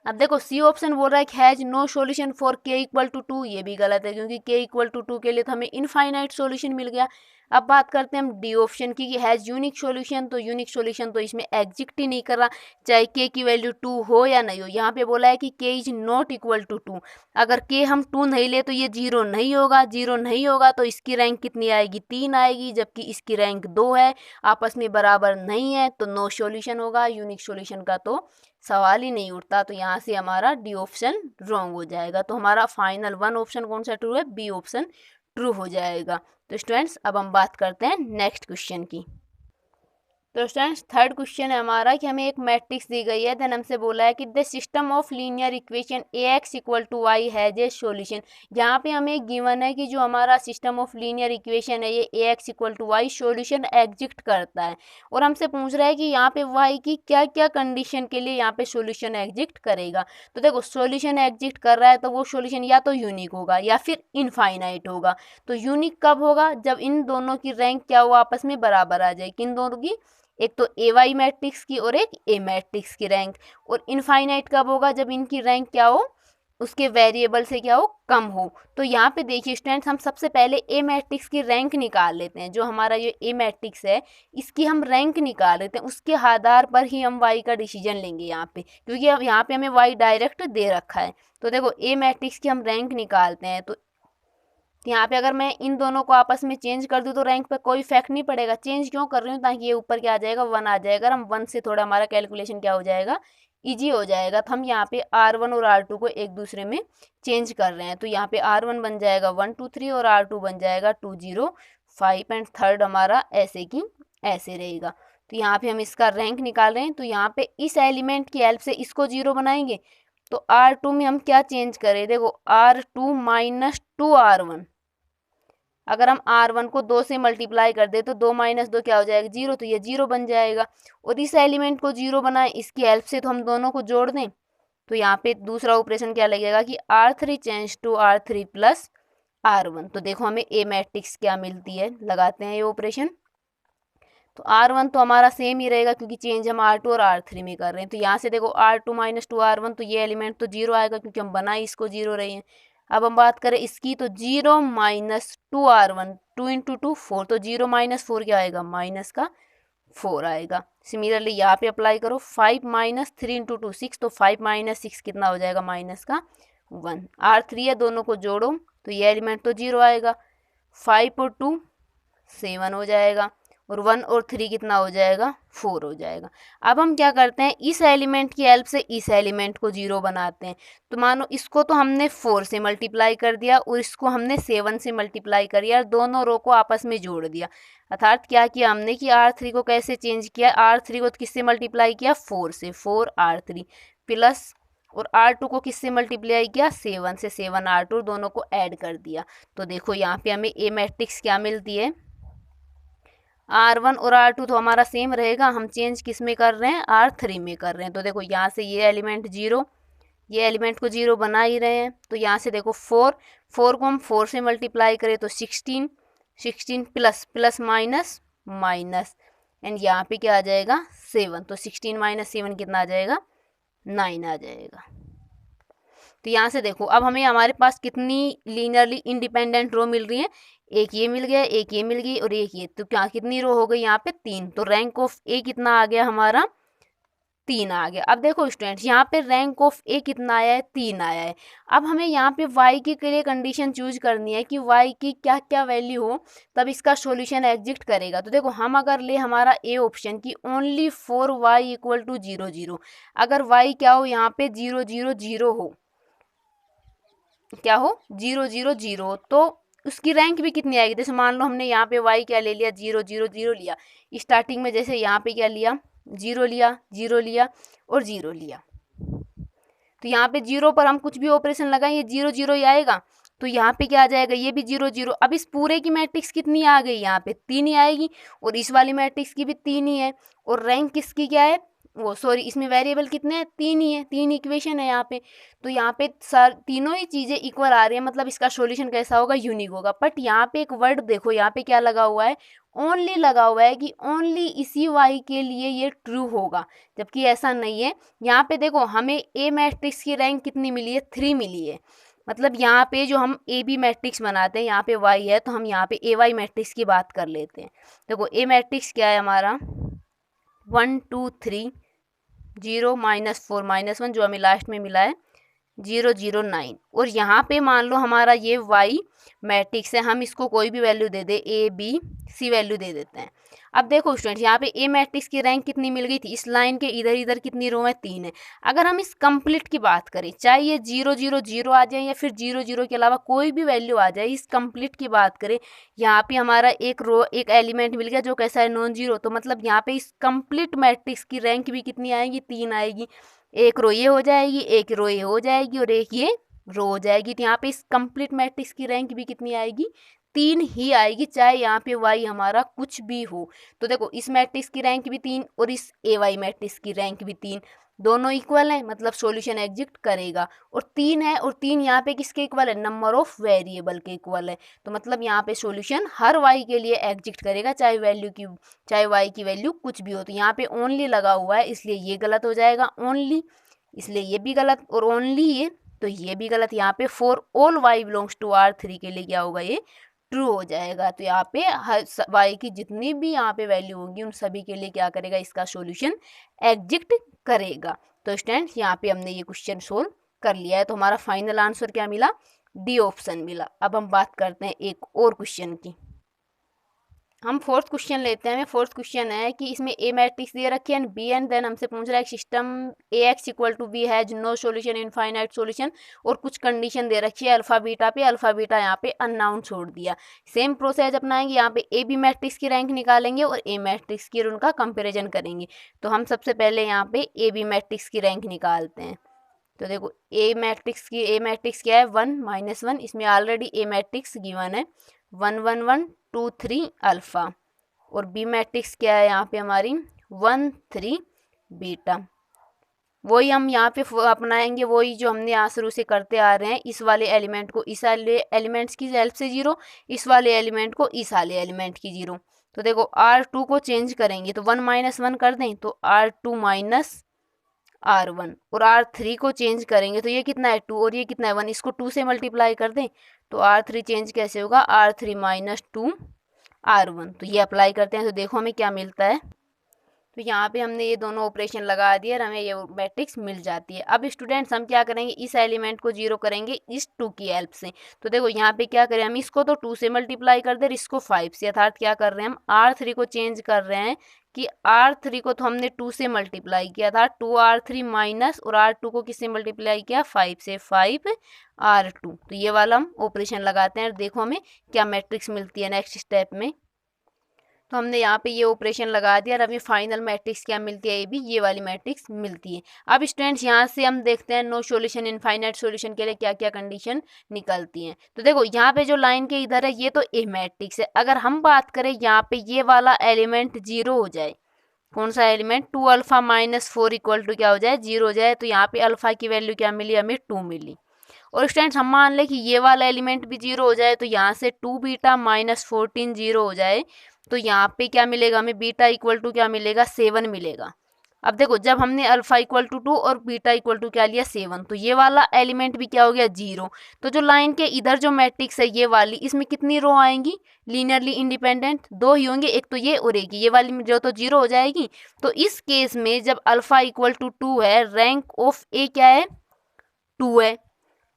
अब देखो सी ऑप्शन बोल रहा है कि has no solution for k equal to 2, ये भी गलत है क्योंकि k इक्वल टू 2 के लिए तो हमें इनफाइनाइट सॉल्यूशन मिल गया। अब बात करते हैं हम डी ऑप्शन की कि हैज यूनिक सॉल्यूशन, तो यूनिक सॉल्यूशन तो इसमें एग्जिस्ट ही नहीं कर रहा, चाहे k की वैल्यू 2 हो या नहीं हो। यहाँ पे बोला है कि k is not equal to 2, अगर k हम 2 नहीं ले तो ये 0 नहीं होगा, 0 नहीं होगा तो इसकी रैंक कितनी आएगी, 3 आएगी, जबकि इसकी रैंक 2 है, आपस में बराबर नहीं है, तो नो सॉल्यूशन होगा, यूनिक सॉल्यूशन का तो सवाल ही नहीं उठता। तो यहाँ से हमारा डी ऑप्शन रॉन्ग हो जाएगा। तो हमारा फाइनल 1 ऑप्शन कौन सा ट्रू है, बी ऑप्शन ट्रू हो जाएगा। तो स्टूडेंट्स अब हम बात करते हैं नेक्स्ट क्वेश्चन की। तो स्टूडेंट्स थर्ड क्वेश्चन है हमारा कि हमें एक मैट्रिक्स दी गई है, देन हमसे बोला है कि the system of linear equation ax equal to y has a solution. यहाँ पे हमें गिवन है कि जो हमारा सिस्टम ऑफ लीनियर इक्वेशन है ये ax equal to y solution exist करता है, और हमसे पूछ रहा है कि यहाँ पे y की क्या क्या कंडीशन के लिए यहाँ पे सॉल्यूशन एग्जिस्ट करेगा। तो देखो सॉल्यूशन एग्जिस्ट कर रहा है तो वो सॉल्यूशन या तो यूनिक होगा या फिर इनफाइनाइट होगा। तो यूनिक कब होगा, जब इन दोनों की रैंक क्या हो, आपस में बराबर आ जाए, किन दोनों की, एक तो ए वाई मैट्रिक्स की और एक ए मैट्रिक्स की रैंक। और इनफाइनाइट कब होगा, जब इनकी रैंक क्या हो, उसके वेरिएबल से क्या हो, कम हो। तो यहाँ पे देखिए स्टूडेंट्स हम सबसे पहले ए मैट्रिक्स की रैंक निकाल लेते हैं, जो हमारा ये ए मैट्रिक्स है इसकी हम रैंक निकाल लेते हैं, उसके आधार पर ही हम वाई का डिसीजन लेंगे यहाँ पे, क्योंकि अब यहाँ पे हमें वाई डायरेक्ट दे रखा है। तो देखो ए मैट्रिक्स की हम रैंक निकालते हैं, तो यहाँ पे अगर मैं इन दोनों को आपस में चेंज कर दूँ तो रैंक पे कोई इफेक्ट नहीं पड़ेगा। चेंज क्यों कर रही हूँ, ताकि ये ऊपर क्या आ जाएगा, 1 आ जाएगा। हम 1 से थोड़ा हमारा कैलकुलेशन क्या हो जाएगा, इजी हो जाएगा। तो हम यहाँ पे R1 और R2 को एक दूसरे में चेंज कर रहे हैं, तो यहाँ पे R1 बन जाएगा 1 2 3 और R2 बन जाएगा 2 0 5 एंड थर्ड हमारा ऐसे की ऐसे रहेगा। तो यहाँ पे हम इसका रैंक निकाल रहे हैं, तो यहाँ पे इस एलिमेंट की हेल्प से इसको 0 बनाएंगे। तो R2 में हम क्या चेंज करें, देखो R2 माइनस 2R1, अगर हम R1 को 2 से मल्टीप्लाई कर दे तो 2 माइनस 2 क्या हो जाएगा, 0, तो ये 0 बन जाएगा। और इस एलिमेंट को 0 बनाए, इसकी हेल्प से तो हम दोनों को जोड़ दें, तो यहाँ पे दूसरा ऑपरेशन क्या लगेगा कि R3 change to R3 plus R1। तो देखो हमें ए मैट्रिक्स क्या मिलती है, लगाते हैं ये ऑपरेशन। तो R1 तो हमारा सेम ही रहेगा क्योंकि चेंज हम R2 और R3 में कर रहे हैं। तो यहाँ से देखो R2 माइनस 2R1, तो ये एलिमेंट तो 0 आएगा क्योंकि हम बनाए इसको 0 रहे हैं। अब हम बात करें इसकी, तो 0 माइनस 2R1, 2 इंटू 2 4, तो 0 माइनस 4 क्या आएगा, माइनस का 4 आएगा। सिमिलरली यहाँ पे अप्लाई करो, 5 माइनस 3 इंटू 2 6, तो 5 माइनस 6 कितना हो जाएगा, माइनस का 1। R3 है, दोनों को जोड़ो तो ये एलिमेंट तो 0 आएगा। 5 और 2 7 हो जाएगा, और 1 और 3 कितना हो जाएगा, 4 हो जाएगा। अब हम क्या करते हैं, इस एलिमेंट की हेल्प से इस एलिमेंट को 0 बनाते हैं। तो मानो इसको तो हमने 4 से मल्टीप्लाई कर दिया और इसको हमने 7 से मल्टीप्लाई कर दिया और दोनों रो को आपस में जोड़ दिया। अर्थात क्या किया हमने कि R3 को कैसे चेंज किया, R3 को किससे मल्टीप्लाई किया, 4 से, 4R3 प्लस, और R2 को किससे मल्टीप्लाई किया, 7 से, 7R2, दोनों को ऐड कर दिया। तो देखो यहाँ पे हमें ए मैट्रिक्स क्या मिलती है, R1 और R2 तो हमारा सेम रहेगा, हम चेंज किस में कर रहे हैं, R3 में कर रहे हैं। तो देखो यहाँ से ये एलिमेंट 0, ये एलिमेंट को 0 बना ही रहे हैं। तो यहाँ से देखो 4 को हम 4 से मल्टीप्लाई करें तो 16 plus plus minus minus, and यहाँ पे क्या आ जाएगा, 7, तो 16 माइनस 7 कितना आ जाएगा, 9 आ जाएगा। तो यहाँ से देखो अब हमें हमारे पास कितनी लीनियरली इंडिपेंडेंट रो मिल रही है, एक ये मिल गया, एक ये मिल गई और एक ये। तो क्या कितनी रो हो गई यहाँ पे, 3। तो रैंक ऑफ ए कितना आ गया हमारा, 3 आ गया। अब देखो स्टूडेंट्स, यहाँ पे रैंक ऑफ ए कितना आया है, 3 आया है। अब हमें यहाँ पे वाई के लिए कंडीशन चूज करनी है कि वाई की क्या क्या वैल्यू हो तब इसका सॉल्यूशन एग्जिस्ट करेगा। तो देखो हम अगर ले हमारा ए ऑप्शन की only for y equal to 0 0, अगर वाई क्या हो यहाँ पे 0 0 0 हो, क्या हो 0 0 0, तो उसकी रैंक भी कितनी आएगी। जैसे मान लो हमने यहाँ पे वाई क्या ले लिया, 0 0 0 लिया स्टार्टिंग में, जैसे यहाँ पे क्या लिया, 0 लिया, 0 लिया और 0 लिया, तो यहाँ पे 0 पर हम कुछ भी ऑपरेशन लगाएं ये 0 0 ही आएगा। तो यहाँ पे क्या आ जाएगा, ये भी 0 0। अब इस पूरे की मैट्रिक्स कितनी आ गई, यहाँ पे 3 ही आएगी, और इस वाली मैट्रिक्स की भी 3 ही है, और रैंक किसकी क्या है, वो सॉरी इसमें वेरिएबल कितने हैं, 3 ही है, 3 इक्वेशन है यहाँ पे। तो यहाँ पे सर तीनों ही चीज़ें इक्वल आ रही है, मतलब इसका सॉल्यूशन कैसा होगा, यूनिक होगा। बट यहाँ पे एक वर्ड देखो, यहाँ पे क्या लगा हुआ है, ओनली लगा हुआ है कि ओनली इसी वाई के लिए ये ट्रू होगा, जबकि ऐसा नहीं है। यहाँ पे देखो हमें ए मैट्रिक्स की रैंक कितनी मिली है, 3 मिली है। मतलब यहाँ पे जो हम ए बी मैट्रिक्स बनाते हैं, यहाँ पे वाई है, तो हम यहाँ पे ए वाई मैट्रिक्स की बात कर लेते हैं। देखो ए मैट्रिक्स क्या है हमारा, 1 2 3 0 -4 -1, जो हमें लास्ट में मिला है 0 0 9, और यहाँ पे मान लो हमारा ये वाई मैट्रिक्स है, हम इसको कोई भी वैल्यू दे दे, ए बी सी वैल्यू दे देते हैं। अब देखो स्टूडेंट्स, यहाँ पे ए मैट्रिक्स की रैंक कितनी मिल गई थी, इस लाइन के इधर इधर कितनी रो है, 3 है। अगर हम इस कंप्लीट की बात करें, चाहे ये 0 0 0 आ जाए या फिर 0 0 के अलावा कोई भी वैल्यू आ जाए, इस कंप्लीट की बात करें, यहाँ पे हमारा एक रो एक एलिमेंट मिल गया जो कैसा है, नॉन जीरो। तो मतलब यहाँ पे इस कंप्लीट मैट्रिक्स की रैंक भी कितनी आएगी, 3 आएगी। एक रो ये हो जाएगी, एक रो ये हो जाएगी, और एक ये रो हो जाएगी। तो यहाँ पे इस कंप्लीट मैट्रिक्स की रैंक भी कितनी आएगी, 3 ही आएगी, चाहे यहाँ पे वाई हमारा कुछ भी हो। तो देखो इस मैट्रिक्स की रैंक भी 3 और इस ए वाई मैट्रिक्स की रैंक भी 3, दोनों इक्वल हैं, मतलब सॉल्यूशन एग्जिस्ट करेगा। और 3 है, और 3 यहाँ पे किसके इक्वल है, नंबर ऑफ वेरिएबल के इक्वल है। तो मतलब यहाँ पे सॉल्यूशन हर वाई के लिए एग्जिस्ट करेगा, चाहे वाई की वैल्यू कुछ भी हो। तो यहाँ पे ओनली लगा हुआ है, इसलिए ये गलत हो जाएगा, ओनली, इसलिए ये भी गलत, और ओनली ये, तो ये भी गलत। यहाँ पे for all y belongs to R3 के लिए क्या होगा, ये ट्रू हो जाएगा। तो यहाँ पे हर वाई की जितनी भी यहाँ पे वैल्यू होगी उन सभी के लिए क्या करेगा, इसका सॉल्यूशन एग्जिस्ट करेगा। तो स्टूडेंट्स यहाँ पे हमने ये क्वेश्चन सोल्व कर लिया है। तो हमारा फाइनल आंसर क्या मिला, डी ऑप्शन मिला। अब हम बात करते हैं एक और क्वेश्चन की। हम फोर्थ क्वेश्चन लेते हैं। फोर्थ क्वेश्चन है कि इसमें ए मैट्रिक्स दे रखी है बी, एंड देन हमसे पूछ रहा है system A x equal to B has no solution, infinite solution, और कुछ कंडीशन दे रखी है अल्फा बीटा पे। अल्फा बीटा यहाँ पे अननाउन छोड़ दिया। सेम प्रोसेस अपनाएंगे, यहाँ पे ए बी मैट्रिक्स की रैंक निकालेंगे और ए मैट्रिक्स की, और उनका कंपेरिजन करेंगे। तो हम सबसे पहले यहाँ पे ए बी मैट्रिक्स की रैंक निकालते हैं। तो देखो ए मैट्रिक्स क्या है, 1 -1, इसमें ऑलरेडी ए मैट्रिक्स गिवन है 1 1 1 2 3 अल्फ़ा, और बी मैट्रिक्स क्या है यहाँ पे हमारी 1 3 बीटा। वही हम यहाँ पे अपनाएंगे, वही जो हमने यहाँ शुरू से करते आ रहे हैं, इस वाले एलिमेंट को इस वाले एलिमेंट्स की हेल्प से 0, इस वाले एलिमेंट को इस वाले एलिमेंट की 0। तो देखो R2 को चेंज करेंगे, तो 1 -1 कर दें तो R2 -R1, और R3 को चेंज करेंगे तो ये कितना है 2, और ये कितना है 1, इसको 2 से मल्टीप्लाई कर दें तो R3 चेंज कैसे होगा, R3 -2 R1। तो ये अप्लाई करते हैं तो देखो हमें क्या मिलता है। तो यहाँ पे हमने ये दोनों ऑपरेशन लगा दिए और हमें ये मैट्रिक्स मिल जाती है। अब स्टूडेंट्स हम क्या करेंगे, इस एलिमेंट को 0 करेंगे इस 2 की हेल्प से। तो देखो यहाँ पे क्या करें, हम इसको तो 2 से मल्टीप्लाई कर दे, इसको 5 से, अर्थात क्या कर रहे हैं हम R3 को चेंज कर रहे हैं कि R3 को तो हमने 2 से मल्टीप्लाई किया था, 2R3 माइनस, और R2 को किससे मल्टीप्लाई किया, 5 से, 5R2। तो ये वाला हम ऑपरेशन लगाते हैं और देखो हमें क्या मैट्रिक्स मिलती है नेक्स्ट स्टेप में। तो हमने यहाँ पे ये ऑपरेशन लगा दिया और अभी फाइनल मैट्रिक्स क्या मिलती है, ये भी ये वाली मैट्रिक्स मिलती है। अब स्टूडेंट्स यहाँ से हम देखते हैं नो सॉल्यूशन इनफाइनाइट सॉल्यूशन के लिए क्या क्या कंडीशन निकलती हैं। तो देखो यहाँ पे जो लाइन के इधर है ये तो ए मैट्रिक्स है। अगर हम बात करें यहाँ पे ये वाला एलिमेंट 0 हो जाए, कौन सा एलिमेंट, 2 अल्फा -4 इक्वल टू क्या हो जाए, 0 हो जाए, तो यहाँ पे अल्फा की वैल्यू क्या मिली हमें, 2 मिली। और स्टूडेंट्स हम मान लें कि ये वाला एलिमेंट भी 0 हो जाए, तो यहाँ से 2 बीटा -14 0 हो जाए, तो यहाँ पे क्या मिलेगा हमें, बीटा इक्वल टू क्या मिलेगा, 7 मिलेगा। अब देखो जब हमने अल्फा इक्वल टू 2 और बीटा इक्वल टू क्या लिया 7, तो ये वाला एलिमेंट भी क्या हो गया 0। तो जो लाइन के इधर जो मैट्रिक्स है ये वाली, इसमें कितनी रो आएंगी लीनियरली इंडिपेंडेंट, 2 ही होंगे, एक तो ये और एक ये वाली जो तो 0 हो जाएगी। तो इस केस में जब अल्फा इक्वल टू 2 है, रैंक ऑफ ए क्या है 2 है।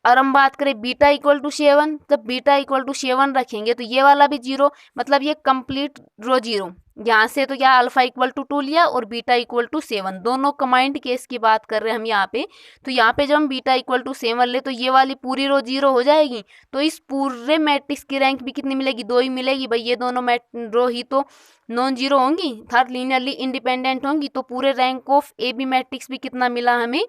और हम बात करें बीटा इक्वल टू 7, जब बीटा इक्वल टू 7 रखेंगे तो ये वाला भी 0, मतलब ये कंप्लीट रो 0। यहाँ से तो क्या अल्फा इक्वल टू 2 लिया और बीटा इक्वल टू 7, दोनों कमांड केस की बात कर रहे हैं हम यहाँ पे। तो यहाँ पे जब हम बीटा इक्वल टू 7 ले तो ये वाली पूरी रो 0 हो जाएगी। तो इस पूरे मैट्रिक्स की रैंक भी कितनी मिलेगी 2 ही मिलेगी भाई, ये दोनों रो ही तो नॉन जीरो होंगी, थर्ड लीनियरली इंडिपेंडेंट होंगी। तो पूरे rank of A B matrix भी कितना मिला हमें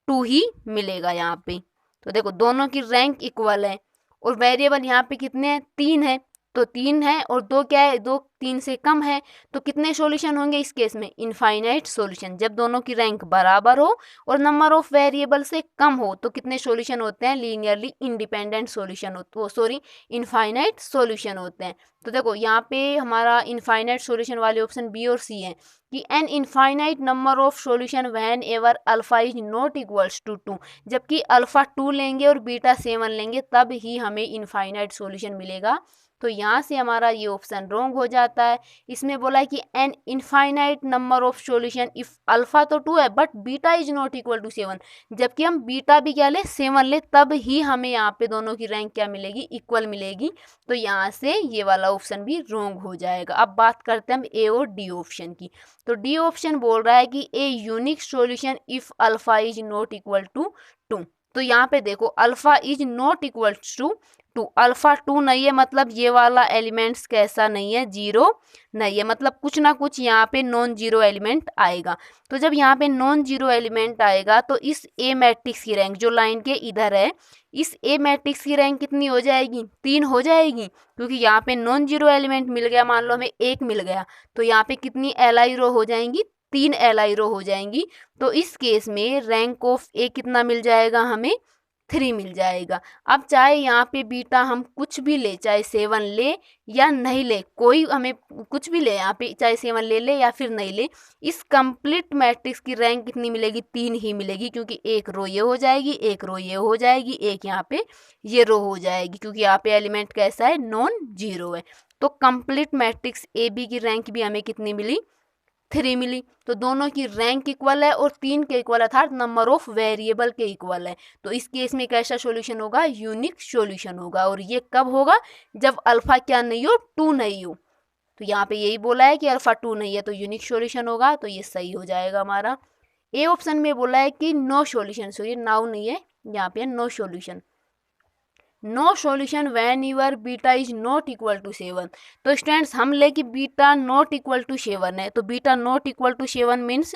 2 ही मिलेगा यहाँ पे। तो देखो दोनों की रैंक इक्वल है और वेरिएबल यहाँ पे कितने हैं 3 है, तो 3 है और 2 क्या है 2 3 से कम है। तो कितने सॉल्यूशन होंगे इस केस में इनफाइनाइट सॉल्यूशन। जब दोनों की रैंक बराबर हो और नंबर ऑफ वेरिएबल से कम हो तो कितने सॉल्यूशन होते हैं लीनियरली इंडिपेंडेंट सॉल्यूशन होते, वो सॉरी इनफाइनाइट सॉल्यूशन होते हैं। तो देखो यहाँ पे हमारा इनफाइनाइट सॉल्यूशन वाले ऑप्शन बी और सी हैं कि an infinite number of solution whenever alpha is not equals to 2, जबकि अल्फा 2 लेंगे और बीटा 7 लेंगे तब ही हमें इनफाइनाइट सॉल्यूशन मिलेगा। तो यहाँ से हमारा ये ऑप्शन रॉन्ग हो जाता है। इसमें बोला है कि an infinite number of solution if alpha तो 2 है but beta is not equal to 7, जबकि हम बीटा भी क्या ले 7 ले तब ही हमें यहाँ पे दोनों की रैंक क्या मिलेगी इक्वल मिलेगी। तो यहाँ से ये वाला ऑप्शन भी रॉन्ग हो जाएगा। अब बात करते हैं हम ए और डी ऑप्शन की। तो डी ऑप्शन बोल रहा है कि a unique solution if alpha is not equal to 2। तो यहाँ पे देखो alpha is not equal to 2, alpha 2 नहीं है, मतलब ये वाला एलिमेंट्स कैसा नहीं है 0 नहीं है, मतलब कुछ ना कुछ यहाँ पे नॉन जीरो एलिमेंट आएगा। तो जब यहाँ पे नॉन जीरो एलिमेंट आएगा तो इस ए मैट्रिक्स की रैंक जो लाइन के इधर है, इस ए मैट्रिक्स की रैंक कितनी हो जाएगी 3 हो जाएगी, क्योंकि यहाँ पे नॉन जीरो एलिमेंट मिल गया, मान लो हमें 1 मिल गया तो यहाँ पे कितनी एल आई रो हो जाएंगी 3 एल आई रो हो जाएंगी। तो इस केस में रैंक ऑफ ए कितना मिल जाएगा हमें 3 मिल जाएगा। अब चाहे यहाँ पे बीटा हम कुछ भी ले, चाहे 7 ले या नहीं ले, कोई हमें कुछ भी ले यहाँ पे, चाहे 7 ले या फिर नहीं ले, इस कंप्लीट मैट्रिक्स की रैंक कितनी मिलेगी 3 ही मिलेगी, क्योंकि एक रो ये हो जाएगी, एक रो ये हो जाएगी, एक यहाँ पे ये रो हो जाएगी, क्योंकि यहाँ पे एलिमेंट कैसा है नॉन जीरो है। तो कंप्लीट मैट्रिक्स ए बी की रैंक भी हमें कितनी मिली 3 मिली। तो दोनों की रैंक इक्वल है और 3 के इक्वल अर्थात नंबर ऑफ वेरिएबल के इक्वल है। तो इस केस में कैसा सॉल्यूशन होगा यूनिक सॉल्यूशन होगा। और ये कब होगा जब अल्फा क्या नहीं हो 2 नहीं हो। तो यहाँ पे यही बोला है कि अल्फा 2 नहीं है तो यूनिक सॉल्यूशन होगा, तो ये सही हो जाएगा हमारा। ए ऑप्शन में बोला है कि नो सॉल्यूशन, सो ये नाउ नहीं है, यहाँ पे no solution, no solution when your beta is not equal to 7। तो स्टूडेंट्स हम ले कि बीटा नॉट इक्वल टू 7 है, तो beta not equal to 7 means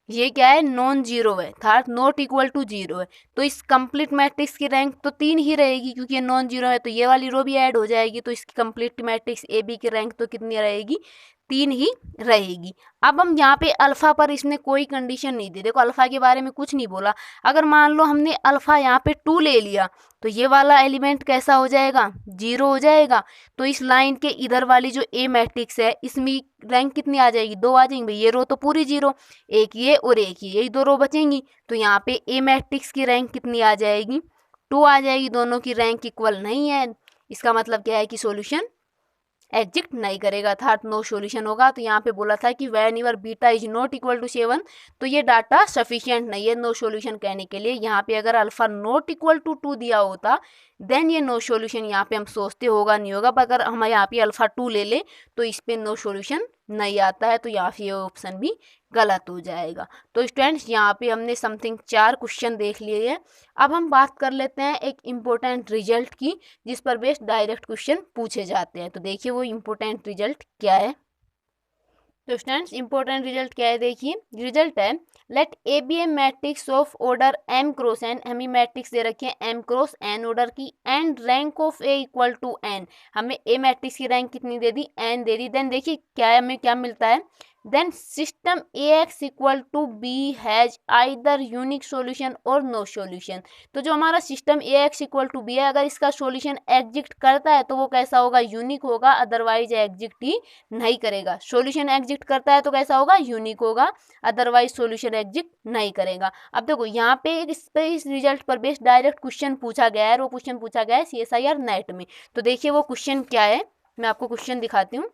ये क्या है नॉन जीरो है, अर्थात नॉट इक्वल टू 0 है। तो इस कंप्लीट मैट्रिक्स की रैंक तो 3 ही रहेगी, क्योंकि ये नॉन जीरो है, तो ये वाली रो भी ऐड हो जाएगी। तो इसकी कंप्लीट मैट्रिक्स ए बी की रैंक तो कितनी रहेगी 3 ही रहेगी। अब हम यहाँ पे अल्फा पर इसने कोई कंडीशन नहीं दी, देखो अल्फा के बारे में कुछ नहीं बोला। अगर मान लो हमने अल्फा यहाँ पे 2 ले लिया तो ये वाला एलिमेंट कैसा हो जाएगा 0 हो जाएगा। तो इस लाइन के इधर वाली जो ए मैट्रिक्स है इसमें रैंक कितनी आ जाएगी 2 आ जाएंगी, ये रो तो पूरी 0, एक ये और एक ये, यही 2 रो बचेंगी। तो यहाँ पे ए मैट्रिक्स की रैंक कितनी आ जाएगी 2 आ जाएगी। दोनों की रैंक इक्वल नहीं है, इसका मतलब क्या है कि सॉल्यूशन एग्जिस्ट नहीं करेगा, अर्थात नो सॉल्यूशन होगा। तो यहाँ पे बोला था कि when your beta is not equal to 7, तो ये डाटा सफिशिएंट नहीं है नो सॉल्यूशन कहने के लिए। यहाँ पे अगर अल्फा नॉट इक्वल टू 2 दिया होता देन ये नो सॉल्यूशन यहाँ पे हम सोचते होगा नहीं होगा, पर अगर हम यहाँ पे अल्फा 2 ले ले तो इस पे नो सॉल्यूशन नहीं आता है, तो यहाँ पे ये ऑप्शन भी गलत हो जाएगा। तो स्टूडेंट्स यहाँ पे हमने समथिंग 4 क्वेश्चन देख लिए हैं। अब हम बात कर लेते हैं एक इम्पोर्टेंट रिजल्ट की, जिस पर बेस्ड डायरेक्ट क्वेश्चन पूछे जाते हैं। तो देखिए वो इम्पोर्टेंट रिजल्ट क्या है। तो स्टूडेंट्स इम्पोर्टेंट रिजल्ट क्या है, देखिए रिजल्ट है let A be a matrix of order m cross n, हमें मैट्रिक्स दे रखी है m क्रॉस n ऑर्डर की, and rank of a equal to n, हमें a मैट्रिक्स की रैंक कितनी दे दी n दे दी। देन देखिए क्या है हमें क्या मिलता है then system AX equal to B has either unique solution और नो सॉल्यूशन। तो जो हमारा system AX equal to b है, अगर इसका सॉल्यूशन एग्जिस्ट करता है तो वो कैसा होगा, यूनिक होगा, अदरवाइज एग्जिस्ट ही नहीं करेगा। सॉल्यूशन एग्जिस्ट करता है तो कैसा होगा, यूनिक होगा, अदरवाइज सॉल्यूशन एग्जिस्ट नहीं करेगा। अब देखो यहाँ पे इस रिजल्ट पर बेस्ड डायरेक्ट क्वेश्चन पूछा गया है, और वो क्वेश्चन पूछा गया है CSIR नेट में। तो देखिए वो क्वेश्चन क्या है, मैं आपको क्वेश्चन दिखाती हूँ।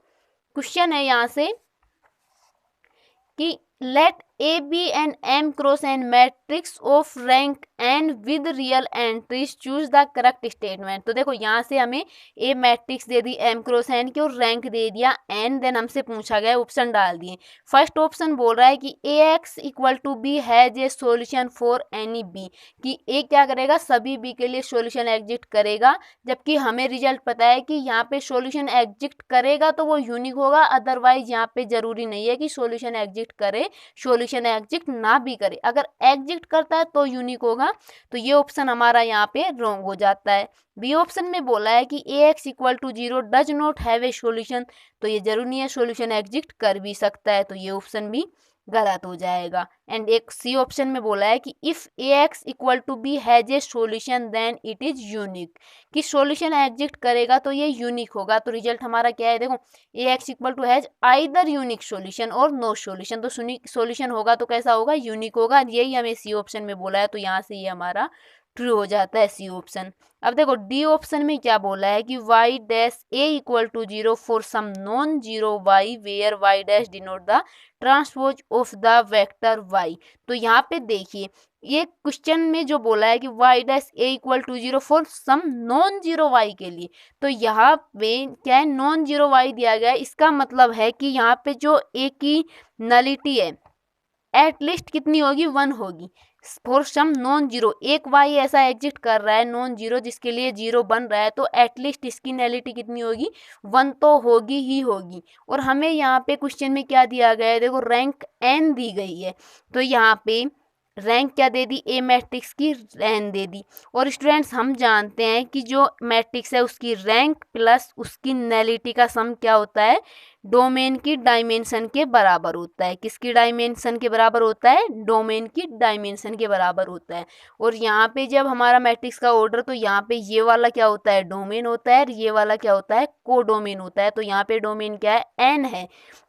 क्वेश्चन है यहाँ से कि let A be an M cross N matrix of rank N with real entries, choose the correct statement। तो देखो यहाँ से हमें A matrix they the M cross N की और रैंक दे दिया N, देन हमसे पूछा गया ऑप्शन डाल दिए। फर्स्ट ऑप्शन बोल रहा है कि AX equal to B has a solution for any b, कि A क्या करेगा, सभी B के लिए सोल्यूशन एग्जिस्ट करेगा, जबकि हमें रिजल्ट पता है कि यहाँ पे सोल्यूशन एग्जिस्ट करेगा तो वो यूनिक होगा, अदरवाइज यहाँ पे जरूरी नहीं है कि सोल्यूशन एग्जिस्ट करे, सोल्यूशन एग्जिस्ट ना भी करे। अगर एग्जिस्ट करता है तो यूनिक होगा, तो ये ऑप्शन हमारा यहाँ पे रॉन्ग हो जाता है। बी ऑप्शन में बोला है कि AX equal to 0 does not have a solution, तो ये जरूरी नहीं है, सोल्यूशन एग्जिस्ट कर भी सकता है, तो ये ऑप्शन भी गलत हो जाएगा। एंड एक सी ऑप्शन में बोला है कि if AX equal to B has a solution then it is unique, कि सोल्यूशन एग्जिस्ट करेगा तो ये यूनिक होगा। तो रिजल्ट हमारा क्या है, देखो AX equal to has either unique solution और नो सोल्यूशन, तो सोल्यूशन होगा तो कैसा होगा, यूनिक होगा, यही हमें सी ऑप्शन में बोला है, तो यहाँ से ये हमारा ट्रू हो जाता है सी ऑप्शन। अब देखो डी ऑप्शन में क्या बोला है कि y dash a equal to 0 for some non zero y where y dash denote the transpose of the vector y। तो यहाँ पे देखिए ये क्वेश्चन में जो बोला है कि y dash a equal to 0 for some non zero y के लिए, तो यहाँ पे क्या है, नॉन जीरो y दिया गया है, इसका मतलब है कि यहाँ पे जो a की नलिटी है एटलीस्ट कितनी होगी, 1 होगी। फॉर सम नॉन जीरो, एक वाई ऐसा एग्जिस्ट कर रहा है नॉन जीरो जिसके लिए 0 बन रहा है, तो एटलीस्ट इसकी नलिटी कितनी होगी, 1 तो होगी ही होगी। और हमें यहाँ पे क्वेश्चन में क्या दिया गया है, देखो रैंक N दी गई है, तो यहाँ पे रैंक क्या दे दी, ए मैट्रिक्स की रैंक दे दी। और स्टूडेंट्स हम जानते हैं कि जो मैट्रिक्स है उसकी रैंक प्लस उसकी नलिटी का सम क्या होता है, डोमेन की डायमेंशन के बराबर होता है। किसकी डायमेंशन के बराबर होता है, डोमेन की डायमेंशन के बराबर होता है। और यहाँ पे जब हमारा मैट्रिक्स का ऑर्डर, तो यहाँ पे ये वाला क्या होता है, डोमेन होता है, और ये वाला क्या होता है, कोडोमेन होता है। तो यहाँ पे डोमेन क्या है, n है,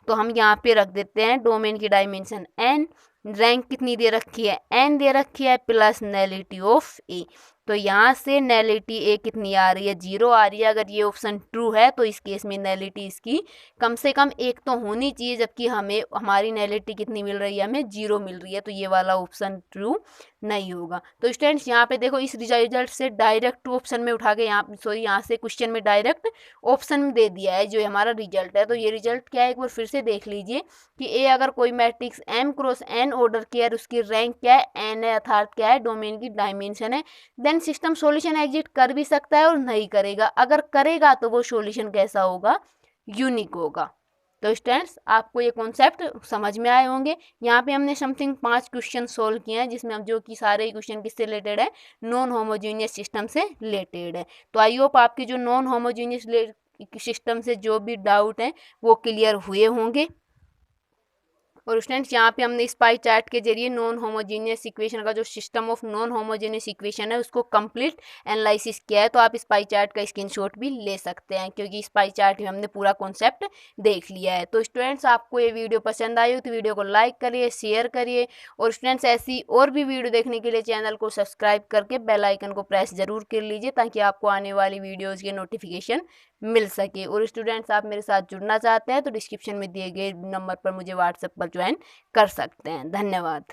तो हम यहाँ पे रख देते हैं डोमेन की डायमेंशन n, रैंक कितनी दे रखी है, n दे रखी है, प्लस नलिटी ऑफ a। तो यहाँ से नलिटी a कितनी आ रही है, 0 आ रही है। अगर ये ऑप्शन ट्रू है तो इस केस में नलिटी इसकी कम से कम 1 तो होनी चाहिए, जबकि हमें हमारी नलिटी कितनी मिल रही है, हमें 0 मिल रही है, तो ये वाला ऑप्शन ट्रू नहीं होगा। तो स्टूडेंट्स यहाँ पे देखो इस रिजल्ट से डायरेक्ट ऑप्शन में उठा के यहाँ से क्वेश्चन में डायरेक्ट ऑप्शन में दे दिया है जो हमारा रिजल्ट है। तो ये रिजल्ट क्या है, एक बार फिर से देख लीजिए कि ए अगर कोई matrix m cross n order की है, उसकी रैंक क्या है, n है, अर्थात क्या है, डोमेन की डायमेंशन है, देन सिस्टम सॉल्यूशन एग्जिस्ट कर भी सकता है और नहीं करेगा। अगर करेगा तो वो सॉल्यूशन कैसा होगा, यूनिक होगा। तो स्टूडेंट्स आपको ये कॉन्सेप्ट समझ में आए होंगे। यहाँ पे हमने समथिंग 5 क्वेश्चन सोल्व किए हैं, जिसमें हम जो कि सारे क्वेश्चन किससे रिलेटेड है, नॉन होमोजीनियस सिस्टम से रिलेटेड है। तो आई होप आपके जो नॉन होमोजीनियस सिस्टम से जो भी डाउट हैं वो क्लियर हुए होंगे। और स्टूडेंट्स यहाँ पे हमने इस पाई चार्ट के जरिए नॉन होमोजीनियस इक्वेशन का जो system of non homogeneous equation है उसको कंप्लीट एनालिसिस किया है। तो आप इस पाई चार्ट का स्क्रीनशॉट भी ले सकते हैं, क्योंकि इस पाई चार्ट में हमने पूरा कॉन्सेप्ट देख लिया है। तो स्टूडेंट्स आपको ये वीडियो पसंद आई हो तो वीडियो को लाइक करिए, शेयर करिए, और स्टूडेंट्स ऐसी और भी वीडियो देखने के लिए चैनल को सब्सक्राइब करके बेल आइकन को प्रेस जरूर कर लीजिए, ताकि आपको आने वाली वीडियोज़ के नोटिफिकेशन मिल सके। और स्टूडेंट्स आप मेरे साथ जुड़ना चाहते हैं तो डिस्क्रिप्शन में दिए गए नंबर पर मुझे व्हाट्सएप पर ज्वाइन कर सकते हैं। धन्यवाद।